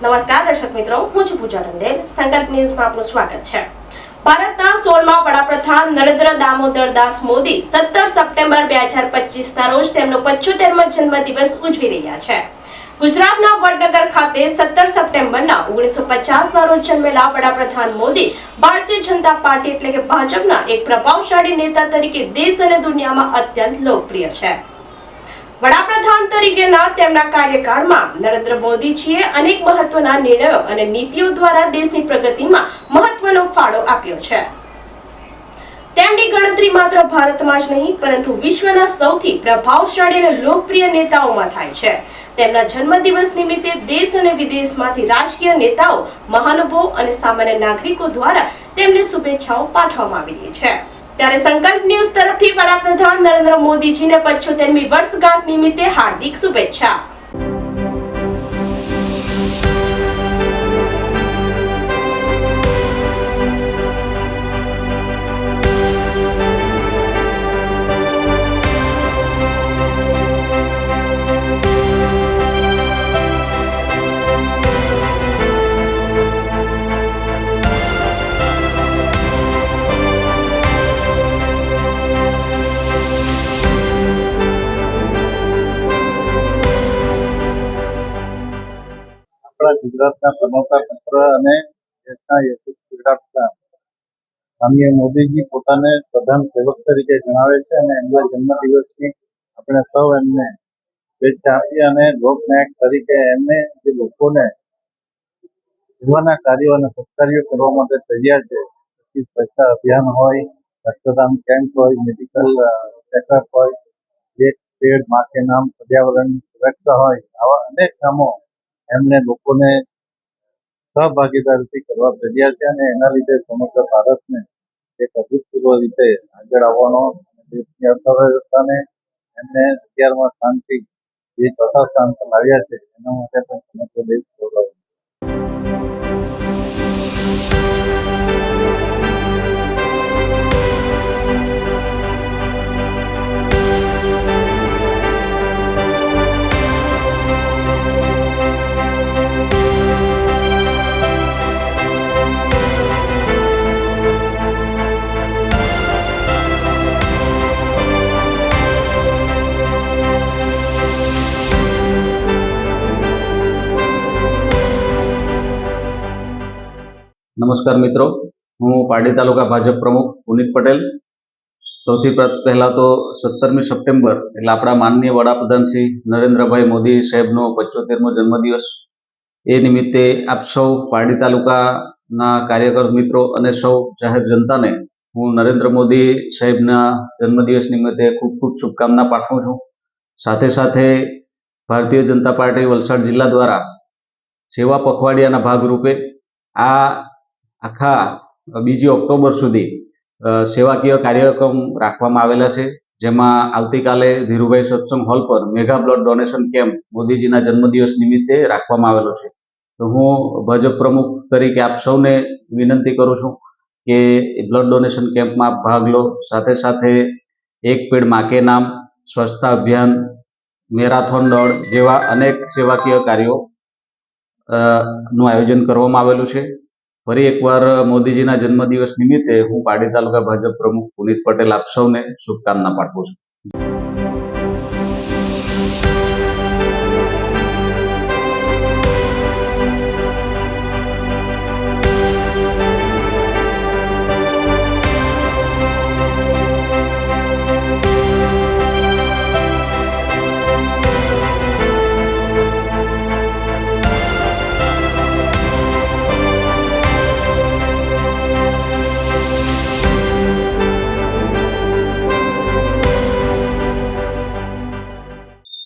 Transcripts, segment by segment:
નમસ્કાર દર્શક મિત્રો, હું છું પૂજા ટંડેલ. સંકલ્પ ન્યૂઝમાં આપનું સ્વાગત છે. ભારતના 16મા વડાપ્રધાન નરેન્દ્ર દામોદર દાસ મોદી 17 સપ્ટેમ્બર 2025 ના રોજ તેમનો 75મો જન્મદિવસ ઉજવી રહ્યા છે. ગુજરાતના વડનગર ખાતે 17 સપ્ટેમ્બરના 1950 ના રોજ જન્મેલા વડાપ્રધાન મોદી ભારતીય જનતા પાર્ટી એટલે કે ભાજપના એક પ્રભાવશાળી નેતા તરીકે દેશ અને દુનિયામાં અત્યંત લોકપ્રિય છે. વડાપ્રધાન તરીકેના તેમના કાર્યકાળમાં નરેન્દ્ર મોદીજીએ અનેક મહત્વના નિર્ણયો અને નીતિઓ દ્વારા દેશની પ્રગતિમાં મહત્વનો ફાળો આપ્યો છે. તેમની ગણતરી માત્ર ભારતમાં જ નહીં પરંતુ વિશ્વના સૌથી પ્રભાવશાળી અને લોકપ્રિય નેતાઓમાં થાય છે. તેમના જન્મદિવસ નિમિત્તે દેશ અને વિદેશમાંથી રાજકીય નેતાઓ, મહાનુભાવો અને સામાન્ય નાગરિકો દ્વારા તેમને શુભેચ્છાઓ પાઠવવામાં આવી રહી છે. ત્યારે સંકલ્પ ન્યૂઝ તરફથી વડાપ્રધાન નરેન્દ્ર મોદીજીને 75મી વર્ષગાંઠ નિમિત્તે હાર્દિક શુભેચ્છા. ગુજરાતના પ્રમોતા તંત્ર અને દેશના યશસ્વી વડાપ્રધાન માનનીય મોદીજી પોતાને પ્રધાન સેવક તરીકે ગણાવે છે અને એમના જન્મદિવસની આપણે સૌ એમને શુભેચ્છા આપીએ અને લોકનાયક તરીકે એમને જે લોકોને સેવાના કાર્યો અને સત્કાર્યો કરવા માટે તૈયાર છે, પછી સ્વચ્છતા અભિયાન હોય, રક્તદાન કેમ્પ હોય, મેડિકલ ચેકઅપ હોય, એક પેડ માં કે નામ, પર્યાવરણ સુરક્ષા હોય, આવા અનેક કામો એમને લોકોને સહભાગીદારીથી કરવા તૈયાર છે અને એના લીધે સમગ્ર ભારતને એક અભૂતપૂર્વ રીતે આગળ આવવાનો, દેશની અર્થવ્યવસ્થાને એમને 11મા સ્થાનથી જે ચોથા સ્થાન પર લાવ્યા છે એના માટે પણ સમગ્ર દેશ ગૌરવ. નમસ્કાર મિત્રો, હું પારડી તાલુકા ભાજપ પ્રમુખ પુનિત પટેલ. સૌથી પહેલા તો 17મી સપ્ટેમ્બર એટલે આપણા માનનીય વડાપ્રધાન શ્રી નરેન્દ્રભાઈ મોદી સાહેબનો 75મો જન્મદિવસ. એ નિમિત્તે આપ સૌ પારડી તાલુકાના કાર્યકર મિત્રો અને સૌ જાહેર જનતાને હું નરેન્દ્ર મોદી સાહેબના જન્મદિવસ નિમિત્તે ખૂબ ખૂબ શુભકામના પાઠવું છું. સાથે સાથે ભારતીય જનતા પાર્ટી વલસાડ જિલ્લા દ્વારા સેવા પખવાડિયાના ભાગરૂપે આ આખા 2 ઓક્ટોબર સુધી સેવાકીય કાર્યક્રમ રાખવામાં આવેલા છે, જેમાં આવતીકાલે ધીરુભાઈ સત્સંગ હોલ પર મેગા બ્લડ ડોનેશન કેમ્પ મોદીજીના જન્મદિવસ નિમિત્તે રાખવામાં આવેલો છે. તો હું ભાજપ પ્રમુખ તરીકે આપ સૌને વિનંતી કરું છું કે બ્લડ ડોનેશન કેમ્પમાં ભાગ લો. સાથે સાથે એક પેડ માં કે નામ, સ્વચ્છતા અભિયાન, મેરાથોન દોડ જેવા અનેક સેવાકીય કાર્યો નું આયોજન કરવામાં આવેલું છે. ફરી એકવાર મોદીજીના જન્મદિવસ નિમિત્તે હું પારડી તાલુકા ભાજપ પ્રમુખ પુનિત પટેલ આપ સૌને શુભકામના પાઠવું છું.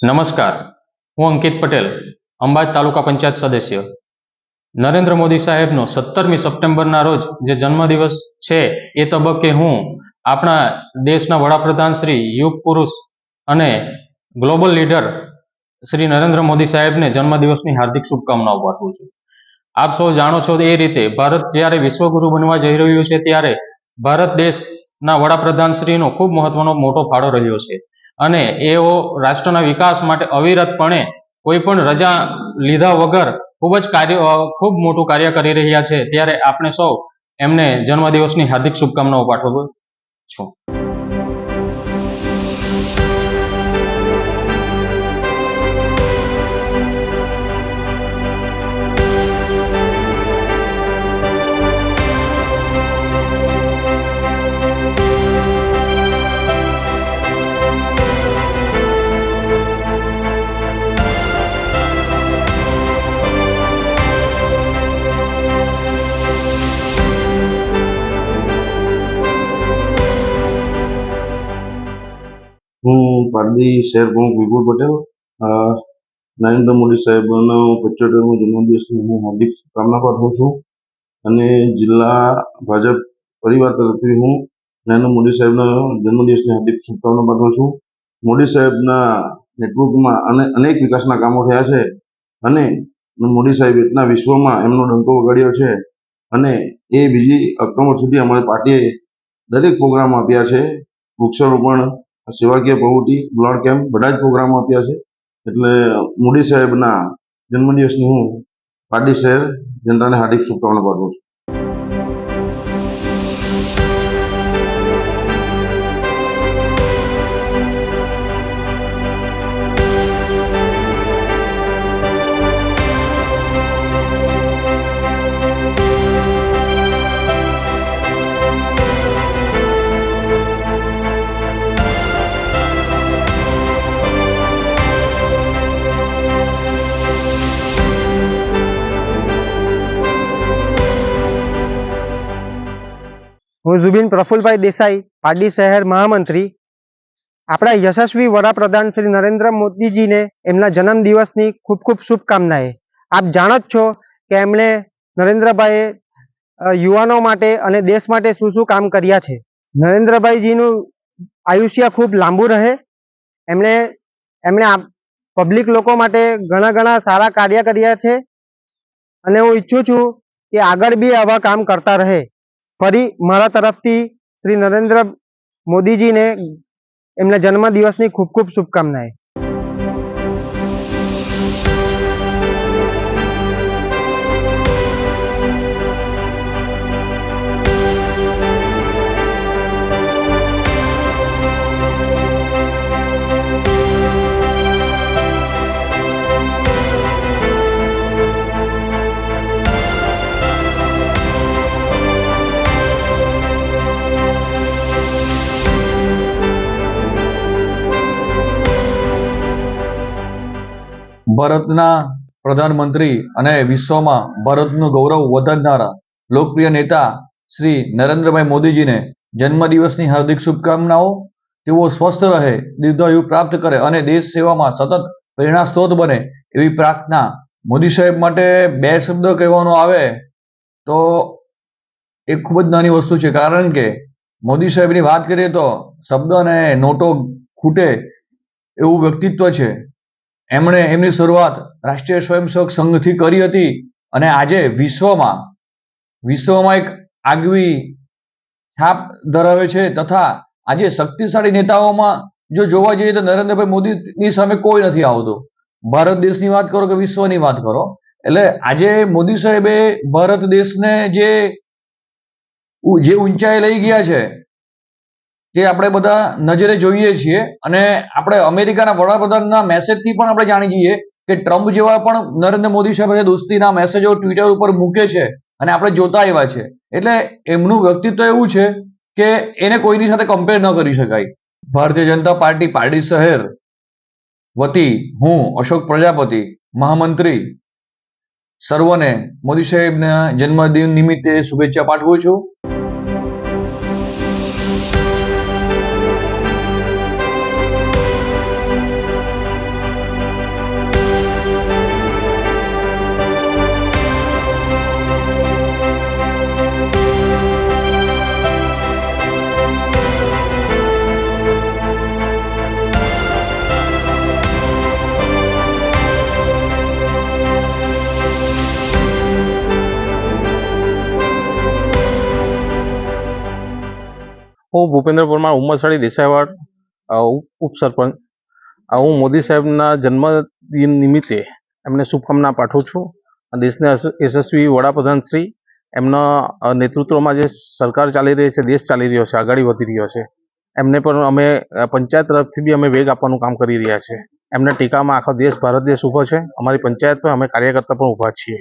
નમસ્કાર, હું અંકિત પટેલ, અંબાજ તાલુકા પંચાયત સદસ્ય. નરેન્દ્ર મોદી સાહેબનો 17મી સપ્ટેમ્બરના રોજ જે જન્મદિવસ છે એ તબક્કે હું આપણા દેશના વડાપ્રધાન શ્રી, યુગ પુરુષ અને ગ્લોબલ લીડર શ્રી નરેન્દ્ર મોદી સાહેબને જન્મદિવસની હાર્દિક શુભકામનાઓ પાઠવું છું. આપ સૌ જાણો છો એ રીતે ભારત જ્યારે વિશ્વગુરુ બનવા જઈ રહ્યું છે ત્યારે ભારત દેશના વડાપ્રધાન શ્રીનો ખૂબ મહત્વનો મોટો ફાળો રહ્યો છે અને એઓ રાષ્ટ્રના વિકાસ માટે અવિરતપણે કોઈ પણ રજા લીધા વગર ખૂબ મોટું કાર્ય કરી રહ્યા છે, ત્યારે આપણે સૌ એમને જન્મદિવસની હાર્દિક શુભકામનાઓ પાઠવું છું. હું પારડી શહેર પ્રમુખ વિપુલ પટેલ નરેન્દ્ર મોદી સાહેબનો 75મો જન્મદિવસની હું હાર્દિક શુભકામના પાઠવું છું અને જિલ્લા ભાજપ પરિવાર તરફથી હું નરેન્દ્ર મોદી સાહેબના જન્મદિવસની હાર્દિક શુભકામના પાઠવું છું. મોદી સાહેબના નેતૃત્વમાં અનેક વિકાસના કામો થયા છે અને મોદી સાહેબ એટલા વિશ્વમાં એમનો ડંકો વગાડ્યો છે અને એ બીજી ઓક્ટોબર સુધી અમારી પાર્ટીએ દરેક પ્રોગ્રામ આપ્યા છે. વૃક્ષારોપણ, સેવાકીય પ્રવૃત્તિ, બ્લડ કેમ્પ બધા જ પ્રોગ્રામો આપ્યા છે. એટલે મોદી સાહેબના જન્મદિવસની હું પારડી શહેર જનતાને હાર્દિક શુભકામના પાઠવું છું. હું ઝુબીન પ્રફુલભાઈ દેસાઈ, પારડી શહેર મહામંત્રી. આપણા યશસ્વી વડાપ્રધાન શ્રી નરેન્દ્ર મોદીજીને એમના જન્મદિવસની ખૂબ ખૂબ શુભકામનાએ. આપ જાણો જ છો કે એમણે નરેન્દ્રભાઈએ યુવાનો માટે અને દેશ માટે શું શું કામ કર્યા છે. નરેન્દ્રભાઈજીનું આયુષ્ય ખૂબ લાંબુ રહે. એમણે પબ્લિક લોકો માટે ઘણા સારા કાર્ય કર્યા છે અને હું ઈચ્છું છું કે આગળ બી આવા કામ કરતા રહે. ફરી મારા તરફથી શ્રી નરેન્દ્ર મોદીજીને એમના જન્મદિવસની ખૂબ ખૂબ શુભકામનાએ. ભારતના પ્રધાનમંત્રી અને વિશ્વમાં ભારતનું ગૌરવ વધારનારા લોકપ્રિય નેતા શ્રી નરેન્દ્રભાઈ મોદીજીને જન્મદિવસની હાર્દિક શુભકામનાઓ. તેઓ સ્વસ્થ રહે, દીર્ઘાયુ પ્રાપ્ત કરે અને દેશ સેવામાં સતત પ્રેરણા સ્ત્રોત બને એવી પ્રાર્થના. મોદી સાહેબ માટે બે શબ્દ કહેવાનો આવે તો એ ખૂબ જ નાની વસ્તુ છે, કારણ કે મોદી સાહેબની વાત કરીએ તો શબ્દ અને નોટો ખૂટે એવું વ્યક્તિત્વ છે. એમણે એમની શરૂઆત રાષ્ટ્રીય સ્વયંસેવક સંઘથી કરી હતી અને આજે વિશ્વમાં એક આગવી છાપ ધરાવે છે તથા આજે શક્તિશાળી નેતાઓમાં જો જોવા જઈએ તો નરેન્દ્રભાઈ મોદીની સામે કોઈ નથી આવતું. ભારત દેશની વાત કરો કે વિશ્વની વાત કરો, એટલે આજે મોદી સાહેબે ભારત દેશને જે ઊંચાઈ લઈ ગયા છે તે આપણે બધા નજરે જોઈએ છીએ અને આપણે અમેરિકાના વડાપ્રધાનના મેસેજથી પણ આપણે જાણી જઈએ કે ટ્રમ્પ જેવા પણ નરેન્દ્ર મોદી સાહેબ દોસ્તીના મેસેજો ટ્વિટર ઉપર મૂકે છે અને આપણે જોતા આવ્યા છે. એટલે એમનું વ્યક્તિત્વ એવું છે કે એને કોઈની સાથે કમ્પેર ન કરી શકાય. ભારતીય જનતા પાર્ટી પારડી શહેર વતી હું અશોક પ્રજાપતિ, મહામંત્રી, સર્વને મોદી સાહેબના જન્મદિન નિમિત્તે શુભેચ્છા પાઠવું છું. હું ભૂપેન્દ્ર પરમાર, ઉમરસાડી દેસાઈવાડ, ઉપસરપંચ. હું મોદી સાહેબના જન્મદિન નિમિત્તે એમને શુભકામના પાઠવું છું દેશના યશસ્વી વડાપ્રધાન શ્રી એમના નેતૃત્વમાં જે સરકાર ચાલી રહી છે, દેશ ચાલી રહ્યો છે, આગળ વધી રહ્યો છે, એમને પણ અમે પંચાયત તરફથી બી અમે વેગ આપવાનું કામ કરી રહ્યા છે. એમના ટીકામાં આખો દેશ, ભારત દેશ ઊભો છે. અમારી પંચાયત પર અમે કાર્યકર્તા પણ ઊભા છીએ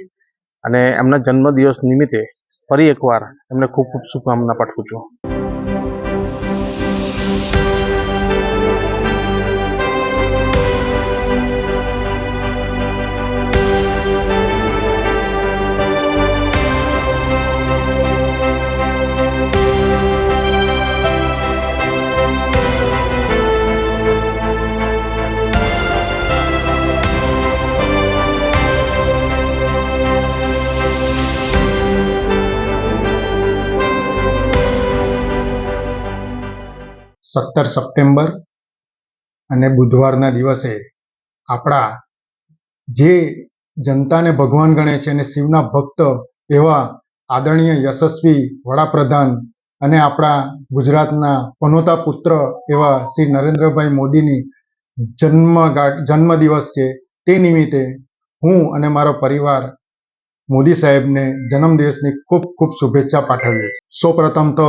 અને એમના જન્મદિવસ નિમિત્તે ફરી એકવાર એમને ખૂબ ખૂબ શુભકામના પાઠવું છું. સત્તર સપ્ટેમ્બર અને બુધવારના દિવસે આપણા જે જનતાને ભગવાન ગણે છે અને શિવના ભક્ત એવા આદરણીય યશસ્વી વડાપ્રધાન અને આપણા ગુજરાતના પનોતા પુત્ર એવા શ્રી નરેન્દ્રભાઈ મોદીની જન્મદિવસ છે. તે નિમિત્તે હું અને મારો પરિવાર મોદી સાહેબને જન્મદિવસની ખૂબ ખૂબ શુભેચ્છા પાઠવીએ છીએ. સૌપ્રથમ તો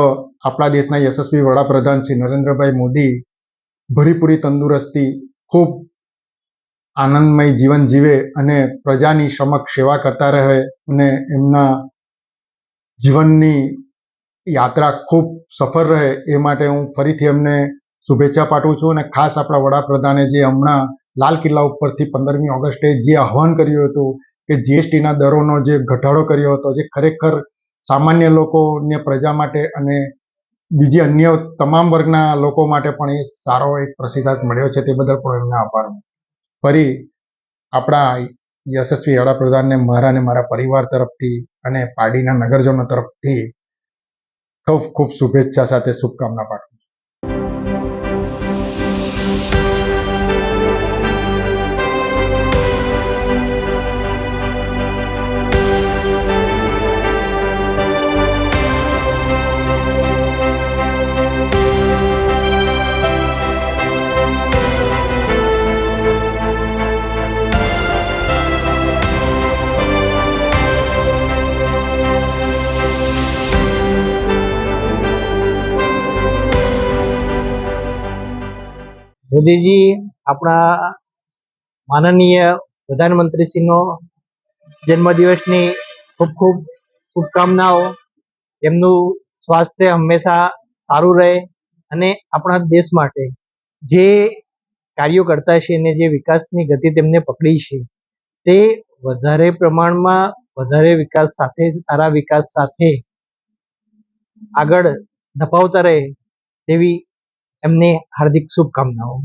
આપણા દેશના યશસ્વી વડાપ્રધાન શ્રી નરેન્દ્રભાઈ મોદી ભરીપૂરી તંદુરસ્તી, ખૂબ આનંદમય જીવન જીવે અને પ્રજાની સમક્ષ સેવા કરતા રહે અને એમના જીવનની યાત્રા ખૂબ સફળ રહે એ માટે હું ફરીથી એમને શુભેચ્છા પાઠવું છું. અને ખાસ આપણા વડાપ્રધાને જે હમણાં લાલ કિલ્લા ઉપરથી 15મી ઓગસ્ટે જે આહવાન કર્યું હતું કે જીએસટીના દરોનો જે ઘટાડો કર્યો હતો, જે ખરેખર સામાન્ય લોકોને, પ્રજા માટે અને બીજી અન્ય તમામ વર્ગના લોકો માટે પણ એ સારો એક પ્રતિસાદ મળ્યો છે. તે બદલ પણ એમને આભાર. ફરી આપણા યશસ્વી વડાપ્રધાનને મારા અને મારા પરિવાર તરફથી અને પાર્ટીના નગરજનો તરફથી ખૂબ ખૂબ શુભેચ્છા સાથે શુભકામના પાઠવું. મોદીજી આપણા માનનીય પ્રધાનમંત્રીશ્રીનો જન્મદિવસની ખૂબ ખૂબ શુભકામનાઓ. એમનું સ્વાસ્થ્ય હંમેશા સારું રહે અને આપણા દેશ માટે જે કાર્યો કરતા છે અને જે વિકાસની ગતિ તેમને પકડી છે તે વધારે પ્રમાણમાં વધારે વિકાસ સાથે, સારા વિકાસ સાથે આગળ ધપાવતા રહે તેવી એમને હાર્દિક શુભકામનાઓ.